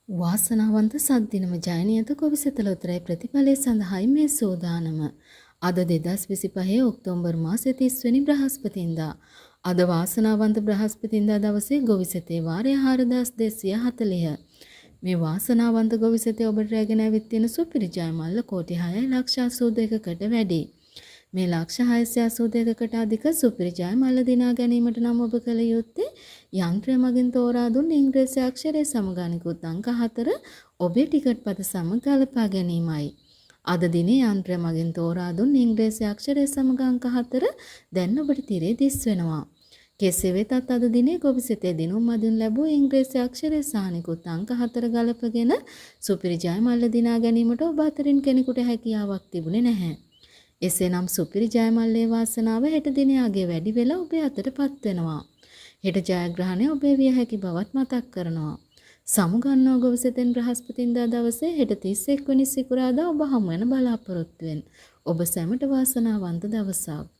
වාසනාවන්ත සද්දිනම ජයනියත කොවිසතල උතරයි ප්‍රතිඵලය සඳහායි මේ සෝදානම. අද 2025 ඔක්තෝබර් මාසයේ 30 වෙනි බ්‍රහස්පතින්දා. අද වාසනාවන්ත බ්‍රහස්පතින්දා දවසේ ගොවිසතේ වාරය 4240. මේ වාසනාවන්ත ගොවිසතේ ඔබට රැගෙන ඇවිත් තියෙන සුපිරි ජයමල්ල කෝටි 6,82කට වැඩි. මේ ලක්ෂ 682කට අධික සුපිරි ජයමල්ල දිනා ගැනීමට නම් ඔබ කළ යුත්තේ යන්ත්‍රය මගින් තෝරා දුන් ඉංග්‍රීසි අක්ෂරයේ සමග අනිකුත් අංක 4 ඔබේ ටිකට් පත සමග ගලපා ගැනීමයි. අද දිනේ යන්ත්‍රය මගින් තෝරා දුන් ඉංග්‍රීසි අක්ෂරයේ සමග අංක 4 දැන් ඔබට තිරේ දිස් වෙනවා. කෙසේ වෙතත් අද දිනේ ගොවිසතේ දිනුම් මදින් ලැබූ ඉංග්‍රීසි අක්ෂරයේ සානිකුත් අංක 4 ගලපගෙන සුපිරි ජයමල්ල දිනා ගැනීමට ඔබ අතරින් කෙනෙකුට හැකියාවක් තිබුණේ නැහැ. එසේනම් සුපිරි ජයමල්ලේ වාසනාව හෙට දිනේ අගේ වැඩි වෙලා ඔබේ අතටපත් වෙනවා. හෙට ජයග්‍රහණය ඔබේ විය හැකි බවත් මතක් කරනවා. සමුගන්නෝ ගොවිසතෙන් බ්‍රහස්පතින්දා දවසේ හෙට 31 වෙනි සිකුරාදා ඔබ හමු වෙන බලාපොරොත්තු වෙන. ඔබ සැමට වාසනාවන්ත දවසක්.